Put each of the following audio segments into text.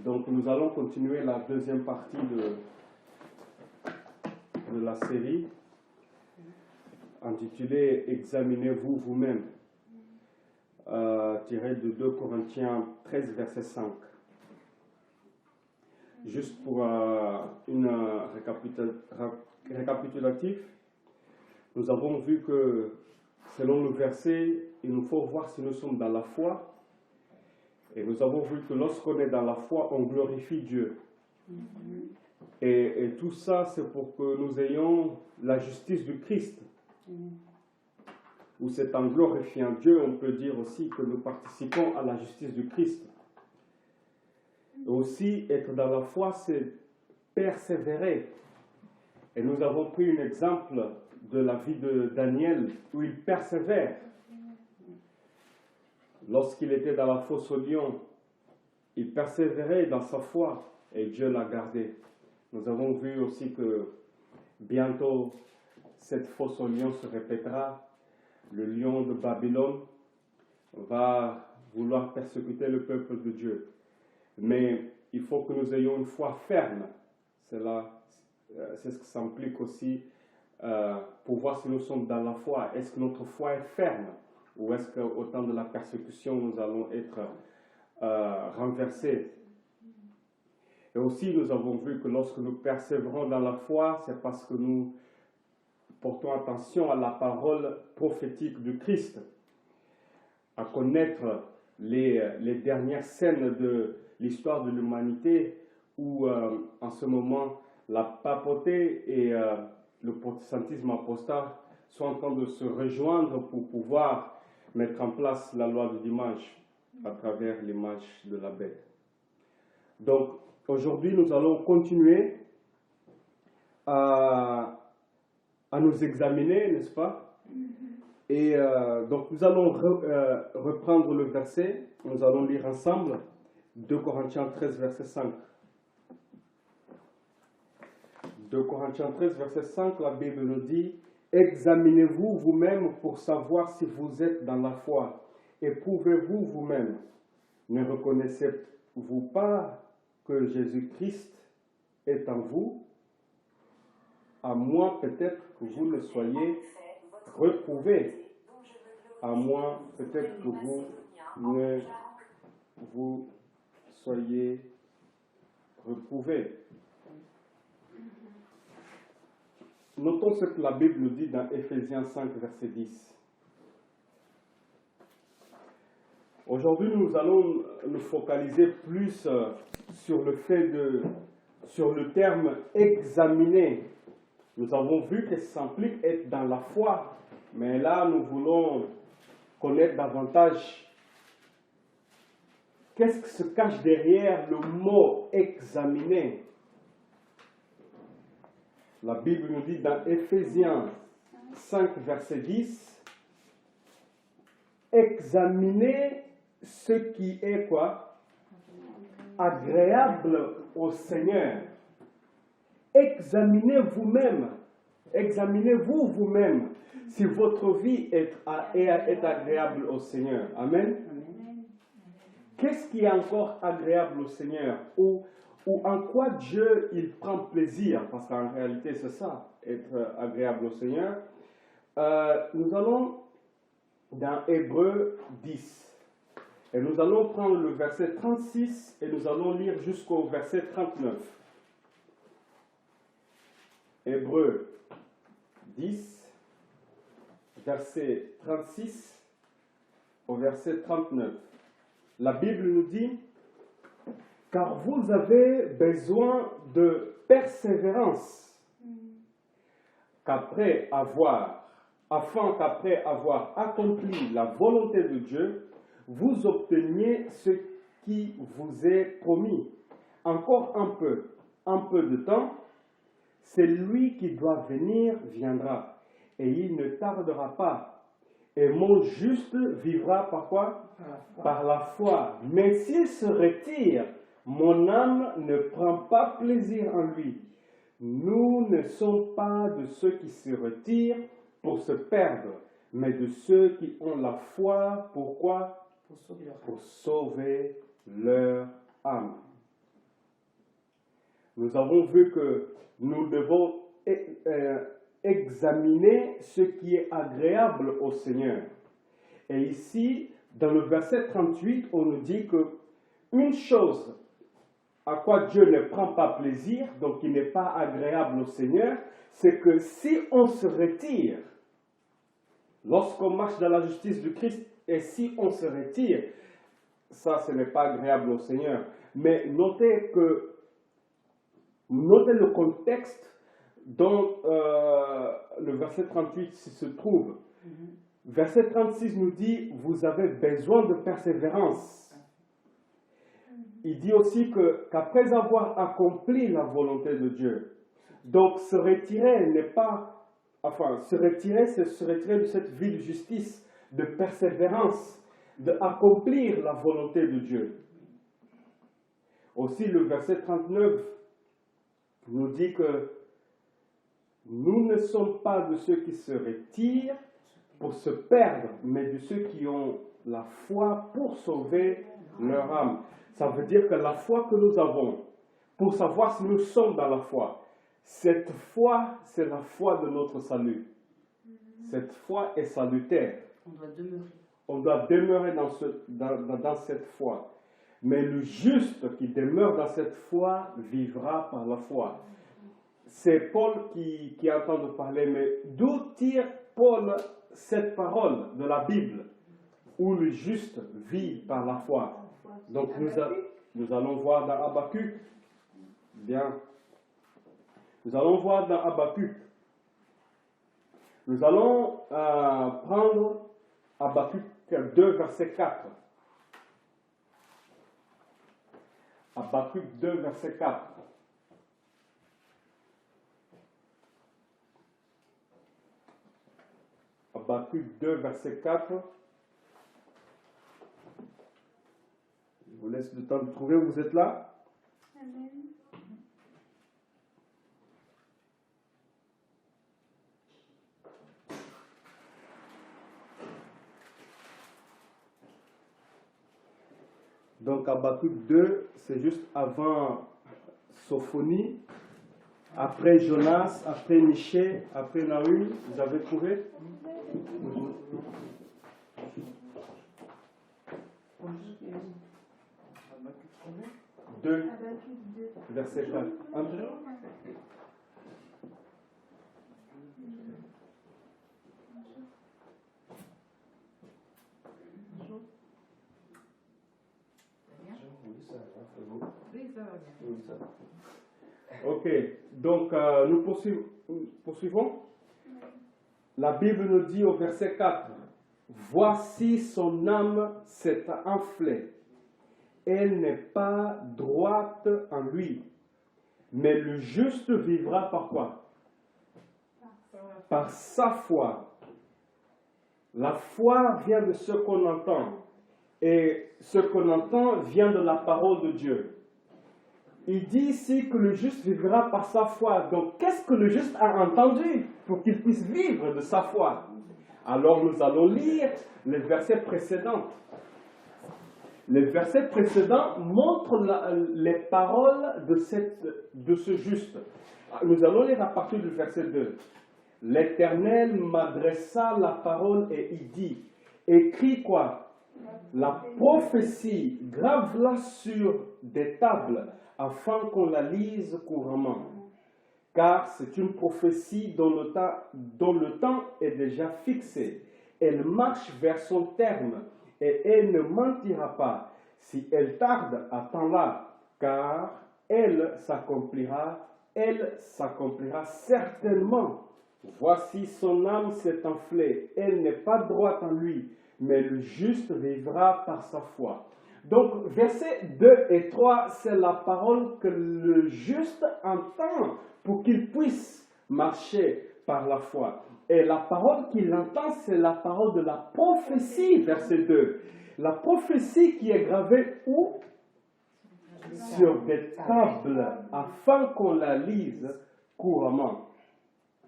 Donc nous allons continuer la deuxième partie de la série intitulée « Examinez-vous vous-même », tirée de 2 Corinthiens 13, verset 5. Juste pour une récapitulatif, nous avons vu que selon le verset, il nous faut voir si nous sommes dans la foi. Et nous avons vu que lorsqu'on est dans la foi, on glorifie Dieu. Et tout ça, c'est pour que nous ayons la justice du Christ. Ou c'est en glorifiant Dieu, on peut dire aussi que nous participons à la justice du Christ. Et aussi, être dans la foi, c'est persévérer. Et nous avons pris un exemple de la vie de Daniel, où il persévère. Lorsqu'il était dans la fosse au lion, il persévérait dans sa foi et Dieu l'a gardé. Nous avons vu aussi que bientôt cette fosse au lion se répétera. Le lion de Babylone va vouloir persécuter le peuple de Dieu. Mais il faut que nous ayons une foi ferme. C'est ce que ça implique aussi pour voir si nous sommes dans la foi. Est-ce que notre foi est ferme? Ou est-ce qu'au temps de la persécution, nous allons être renversés? Et aussi, nous avons vu que lorsque nous persévérons dans la foi, c'est parce que nous portons attention à la parole prophétique du Christ, à connaître les dernières scènes de l'histoire de l'humanité, où en ce moment, la papauté et le protestantisme apostat sont en train de se rejoindre pour pouvoir mettre en place la loi du dimanche à travers l'image de la bête. Donc, aujourd'hui, nous allons continuer à nous examiner, n'est-ce pas? Et donc, nous allons reprendre le verset. Nous allons lire ensemble 2 Corinthiens 13, verset 5. 2 Corinthiens 13, verset 5, la Bible nous dit: examinez-vous vous-même pour savoir si vous êtes dans la foi. Éprouvez-vous vous-même. Ne reconnaissez-vous pas que Jésus-Christ est en vous? À moins peut-être que vous ne soyez reprouvés. À moins peut-être que vous ne vous soyez reprouvés. Notons ce que la Bible nous dit dans Éphésiens 5, verset 10. Aujourd'hui, nous allons nous focaliser plus sur le terme examiner. Nous avons vu que ça implique être dans la foi, mais là, nous voulons connaître davantage qu'est-ce qui se cache derrière le mot examiner. La Bible nous dit dans Éphésiens 5, verset 10, examinez ce qui est quoi? Agréable au Seigneur. Examinez vous-même, examinez-vous vous-même si votre vie est agréable au Seigneur. Amen. Qu'est-ce qui est encore agréable au Seigneur? Ou en quoi Dieu il prend plaisir? Parce qu'en réalité c'est ça, être agréable au Seigneur. Nous allons dans Hébreux 10. Et nous allons prendre le verset 36 et nous allons lire jusqu'au verset 39. Hébreux 10, verset 36 au verset 39. La Bible nous dit: car vous avez besoin de persévérance, afin qu'après avoir accompli la volonté de Dieu, vous obteniez ce qui vous est promis. Encore un peu de temps, celui qui doit venir viendra, et il ne tardera pas. Et mon juste vivra par quoi? Par la foi. Mais s'il se retire, mon âme ne prend pas plaisir en lui. Nous ne sommes pas de ceux qui se retirent pour se perdre, mais de ceux qui ont la foi. Pourquoi? Pour sauver leur âme. Nous avons vu que nous devons examiner ce qui est agréable au Seigneur. Et ici, dans le verset 38, on nous dit que une chose à quoi Dieu ne prend pas plaisir, donc qui n'est pas agréable au Seigneur, c'est que si on se retire, lorsqu'on marche dans la justice du Christ, et si on se retire, ça, ce n'est pas agréable au Seigneur. Mais notez le contexte dont le verset 38 se trouve. Verset 36 nous dit, vous avez besoin de persévérance. Il dit aussi qu'après avoir accompli la volonté de Dieu, donc se retirer n'est pas, se retirer, c'est se retirer de cette vie de justice, de persévérance, d'accomplir la volonté de Dieu. Aussi, le verset 39 nous dit que nous ne sommes pas de ceux qui se retirent pour se perdre, mais de ceux qui ont la foi pour sauver leur âme. Ça veut dire que la foi que nous avons, pour savoir si nous sommes dans la foi, cette foi, c'est la foi de notre salut. Cette foi est salutaire. On doit demeurer dans cette foi. Mais le juste qui demeure dans cette foi vivra par la foi. C'est Paul qui est en train de parler, mais d'où tire Paul cette parole de la Bible, où le juste vit par la foi? Donc nous allons voir dans Habakkuk. Bien. Nous allons voir dans Habakkuk. Nous allons prendre Habakkuk 2, verset 4. Habakkuk 2, verset 4. Habakkuk 2, verset 4. Je vous laisse le temps de trouver où vous êtes là. Amen. Donc Habakkuk 2, c'est juste avant Sophonie, après Jonas, après Michée, après Nahum. Vous avez trouvé? 2, verset 4. Ok, donc nous poursuivons. La Bible nous dit au verset 4, voici son âme s'est enflée. Elle n'est pas droite en lui. Mais le juste vivra par quoi? Par sa foi. La foi vient de ce qu'on entend. Et ce qu'on entend vient de la parole de Dieu. Il dit ici que le juste vivra par sa foi. Donc, qu'est-ce que le juste a entendu pour qu'il puisse vivre de sa foi? Alors, nous allons lire les versets précédents. Les versets précédents montrent les paroles de ce juste. Nous allons lire à partir du verset 2. L'Éternel m'adressa la parole et il dit, écris quoi? La prophétie, grave-la sur des tables afin qu'on la lise couramment. Car c'est une prophétie dont le temps est déjà fixé. Elle marche vers son terme et elle ne mentira pas. Si elle tarde, attends-la, car elle s'accomplira certainement. Voici son âme s'est enflée, elle n'est pas droite en lui, mais le juste vivra par sa foi. Donc, versets 2 et 3, c'est la parole que le juste entend pour qu'il puisse marcher par la foi. Et la parole qu'il entend, c'est la parole de la prophétie, verset 2. La prophétie qui est gravée où? Sur des tables, afin qu'on la lise couramment.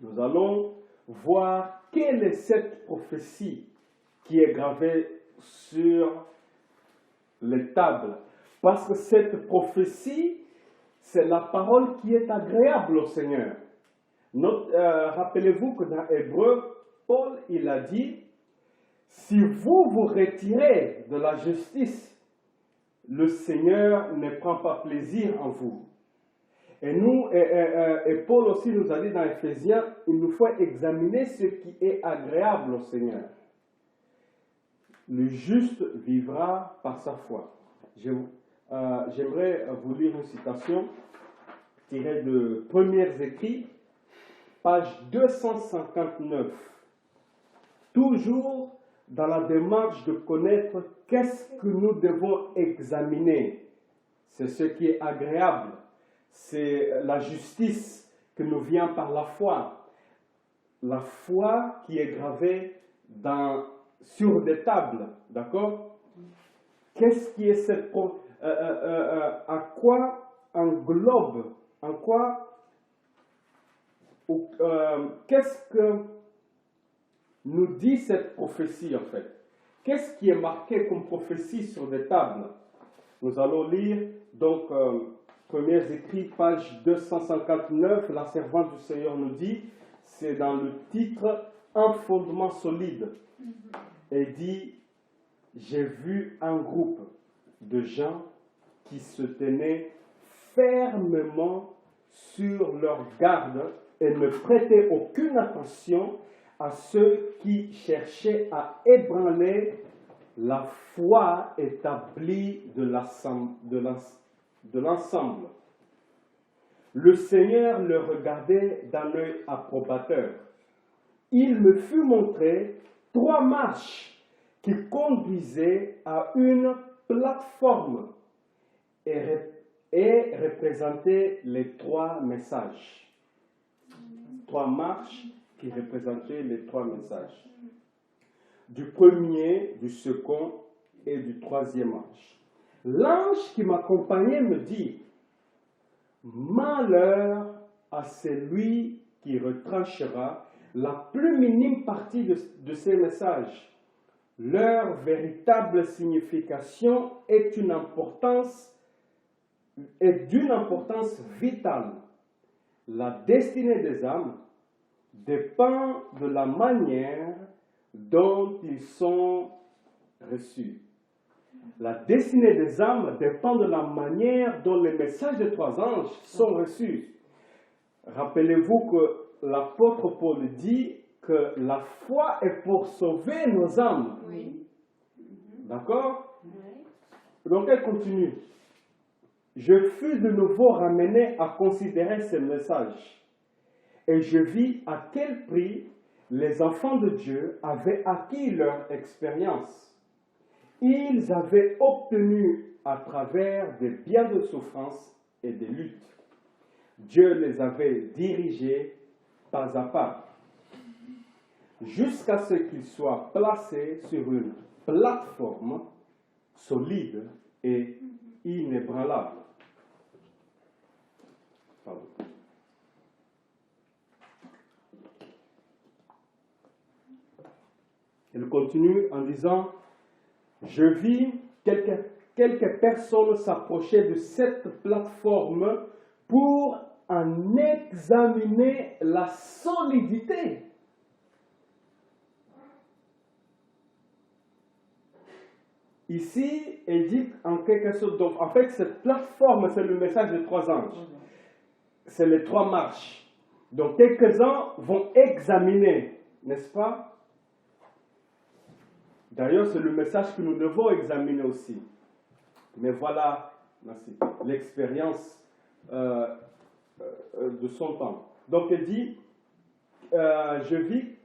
Nous allons voir quelle est cette prophétie qui est gravée sur les tables. Parce que cette prophétie, c'est la parole qui est agréable au Seigneur. Rappelez-vous que dans Hébreu, Paul, il a dit, si vous vous retirez de la justice, le Seigneur ne prend pas plaisir en vous. Et Paul aussi nous a dit dans Éphésiens, il nous faut examiner ce qui est agréable au Seigneur. Le juste vivra par sa foi. J'aimerais vous lire une citation tirée de Premiers Écrits, page 259. Toujours dans la démarche de connaître qu'est-ce que nous devons examiner. C'est ce qui est agréable. C'est la justice que nous vient par la foi. La foi qui est gravée sur des tables. D'accord? Qu'est-ce qui est cette... à quoi englobe, qu'est-ce que nous dit cette prophétie en fait? Qu'est-ce qui est marqué comme prophétie sur des tables? Nous allons lire donc Premiers Écrits, page 259, la servante du Seigneur nous dit, c'est dans le titre Un fondement solide. Elle dit, j'ai vu un groupe de gens qui se tenaient fermement sur leur garde et ne prêtaient aucune attention à ceux qui cherchaient à ébranler la foi établie de l'ensemble. Le Seigneur le regardait d'un œil approbateur. Il me fut montré 3 marches qui conduisaient à une plateforme et représentaient les 3 messages. 3 marches qui représentaient les 3 messages. Du premier, du second et du 3e ange. L'ange qui m'accompagnait me dit, malheur à celui qui retranchera la plus minime partie de ces messages. Leur véritable signification est d'une importance vitale. La destinée des âmes dépend de la manière dont ils sont reçus. La destinée des âmes dépend de la manière dont les messages des 3 anges sont reçus. Rappelez-vous que l'apôtre Paul dit que la foi est pour sauver nos âmes. Oui. D'accord? Oui. Donc elle continue. Je fus de nouveau ramené à considérer ces messages. Et je vis à quel prix les enfants de Dieu avaient acquis leur expérience. Ils avaient obtenu à travers des biens de souffrance et des luttes. Dieu les avait dirigés pas à pas, jusqu'à ce qu'ils soient placés sur une plateforme solide et inébranlable. Pardon. Il continue en disant, je vis quelques personnes s'approcher de cette plateforme pour en examiner la solidité. Ici, elle dit en quelque sorte, donc en fait cette plateforme, c'est le message des 3 anges. C'est les 3 marches. Donc quelques-uns vont examiner, n'est-ce pas? D'ailleurs, c'est le message que nous devons examiner aussi. Mais voilà, merci, l'expérience de son temps. Donc, elle dit, je vis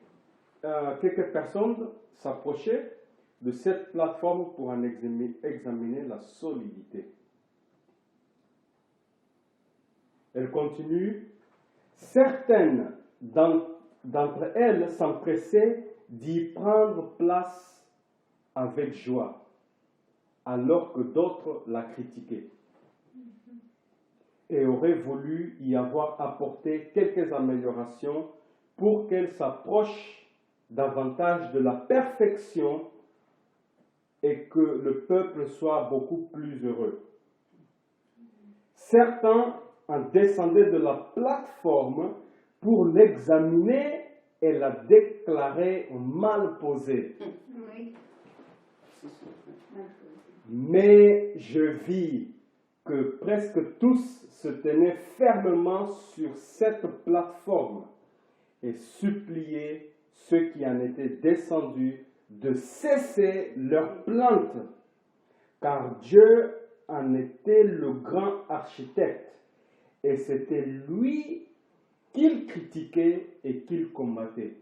quelques personnes s'approcher de cette plateforme pour en examiner la solidité. Elle continue, certaines d'entre elles s'empressaient d'y prendre place avec joie, alors que d'autres la critiquaient et auraient voulu y avoir apporté quelques améliorations pour qu'elle s'approche davantage de la perfection et que le peuple soit beaucoup plus heureux. Certains en descendait de la plateforme pour l'examiner et la déclarer mal posée. Oui. Mais je vis que presque tous se tenaient fermement sur cette plateforme et suppliaient ceux qui en étaient descendus de cesser leurs plaintes, car Dieu en était le grand architecte, et c'était lui qu'il critiquait et qu'il combattait.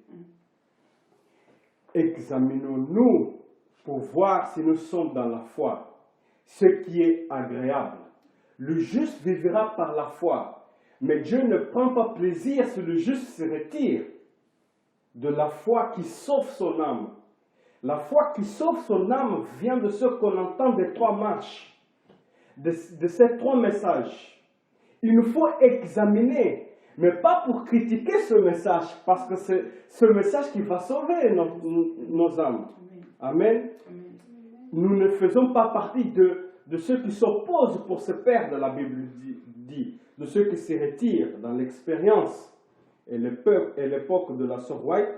Examinons-nous pour voir si nous sommes dans la foi, ce qui est agréable. Le juste vivra par la foi, mais Dieu ne prend pas plaisir si le juste se retire de la foi qui sauve son âme. La foi qui sauve son âme vient de ce qu'on entend des trois marches, de ces trois messages. Il nous faut examiner, mais pas pour critiquer ce message, parce que c'est ce message qui va sauver nos âmes. Amen. Nous ne faisons pas partie de ceux qui s'opposent pour se perdre, la Bible dit, de ceux qui se retirent dans l'expérience. Et l'époque de la sœur White,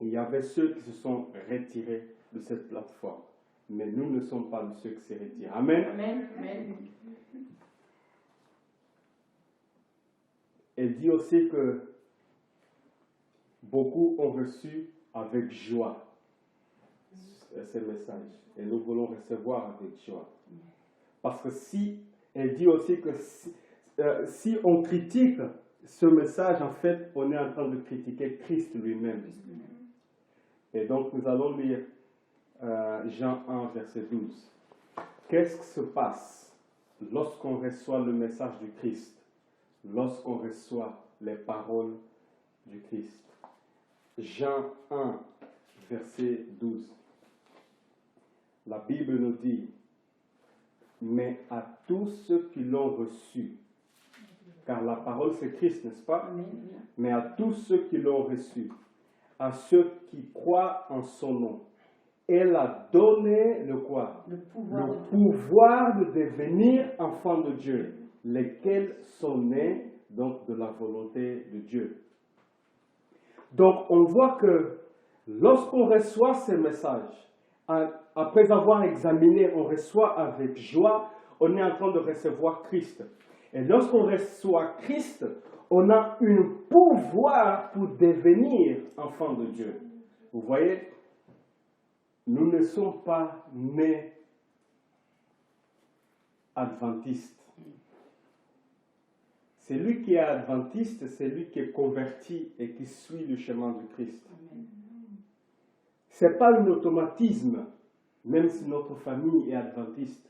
il y avait ceux qui se sont retirés de cette plateforme. Mais nous ne sommes pas de ceux qui se retirent. Amen. Amen. Amen. Elle dit aussi que beaucoup ont reçu avec joie ces messages. Et nous voulons recevoir avec joie. Parce que elle dit aussi que si on critique ce message, en fait, on est en train de critiquer Christ lui-même. Et donc, nous allons lire Jean 1, verset 12. Qu'est-ce qui se passe lorsqu'on reçoit le message du Christ, lorsqu'on reçoit les paroles du Christ? Jean 1, verset 12. La Bible nous dit, mais à tous ceux qui l'ont reçu, car la parole c'est Christ, n'est-ce pas? Mais à tous ceux qui l'ont reçu, à ceux qui croient en son nom, elle a donné le quoi? Le pouvoir de devenir enfants de Dieu, lesquels sont nés donc de la volonté de Dieu. Donc on voit que lorsqu'on reçoit ces messages, après avoir examiné, on reçoit avec joie, on est en train de recevoir Christ. Et lorsqu'on reçoit Christ, on a un pouvoir pour devenir enfant de Dieu. Vous voyez, nous ne sommes pas nés adventistes. C'est lui qui est adventiste, c'est lui qui est converti et qui suit le chemin de Christ. Ce n'est pas un automatisme, même si notre famille est adventiste.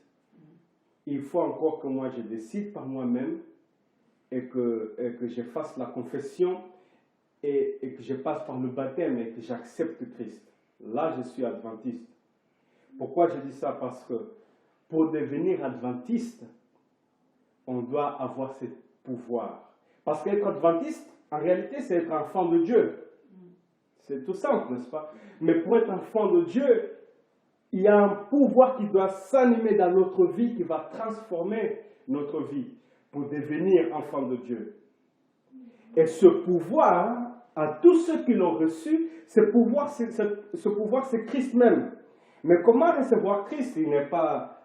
Il faut encore que moi je décide par moi-même et que je fasse la confession et que je passe par le baptême et que j'accepte Christ. Là, je suis adventiste. Pourquoi je dis ça? Parce que pour devenir adventiste, on doit avoir ce pouvoir. Parce qu'être adventiste, en réalité, c'est être enfant de Dieu. C'est tout simple, n'est-ce pas? Mais pour être enfant de Dieu, il y a un pouvoir qui doit s'animer dans notre vie, qui va transformer notre vie pour devenir enfant de Dieu. Et ce pouvoir, à tous ceux qui l'ont reçu, ce pouvoir, c'est Christ même. Mais comment recevoir Christ? Il n'est pas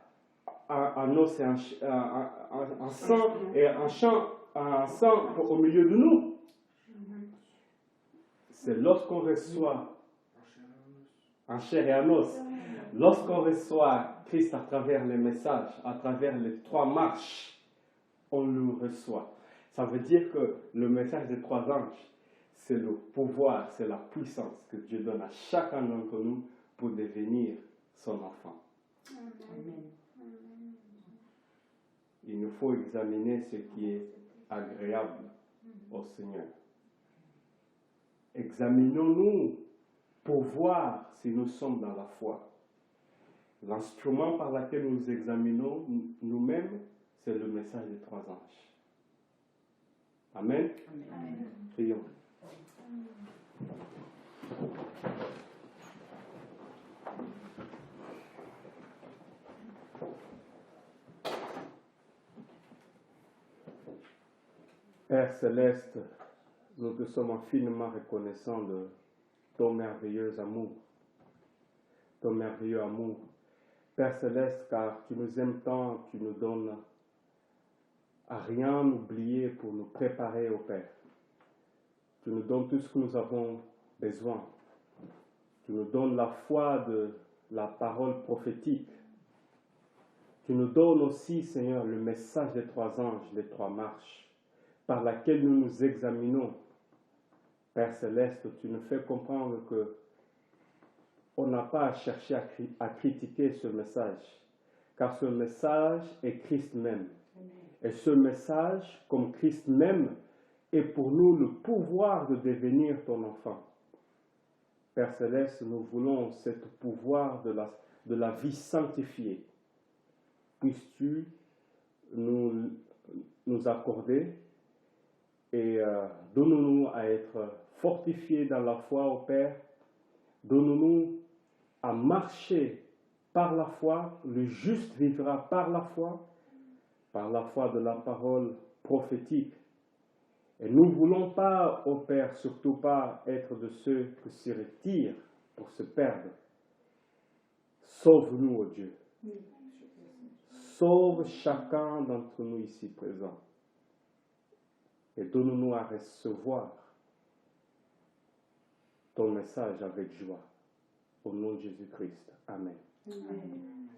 un os et un sang et un sang au milieu de nous. C'est lorsqu'on reçoit en chair et en os. Lorsqu'on reçoit Christ à travers les messages, à travers les trois marches, on le reçoit. Ça veut dire que le message des trois anges, c'est le pouvoir, c'est la puissance que Dieu donne à chacun d'entre nous pour devenir son enfant. Amen. Il nous faut examiner ce qui est agréable au Seigneur. Examinons-nous pour voir si nous sommes dans la foi. L'instrument par lequel nous examinons nous-mêmes, c'est le message des trois anges. Amen. Amen. Prions. Père céleste, nous te sommes infiniment reconnaissants de ton merveilleux amour. Ton merveilleux amour. Père céleste, car tu nous aimes tant, tu nous donnes à rien oublier pour nous préparer au Père. Tu nous donnes tout ce que nous avons besoin. Tu nous donnes la foi de la parole prophétique. Tu nous donnes aussi, Seigneur, le message des 3 anges, des 3 marches, par laquelle nous nous examinons. Père céleste, tu nous fais comprendre que on n'a pas à chercher à critiquer ce message, car ce message est Christ même. Et ce message, comme Christ même, est pour nous le pouvoir de devenir ton enfant. Père céleste, nous voulons ce pouvoir de la vie sanctifiée. Puisses-tu nous accorder et donne-nous à être fortifiés dans la foi au Père. Donne-nous à marcher par la foi. Le juste vivra par la foi de la parole prophétique. Et nous ne voulons pas, ô Père, surtout pas être de ceux qui se retirent pour se perdre. Sauve-nous, ô Dieu. Sauve chacun d'entre nous ici présents. Et donne-nous à recevoir ton message avec joie. Au nom de Jésus-Christ. Amen. Amen.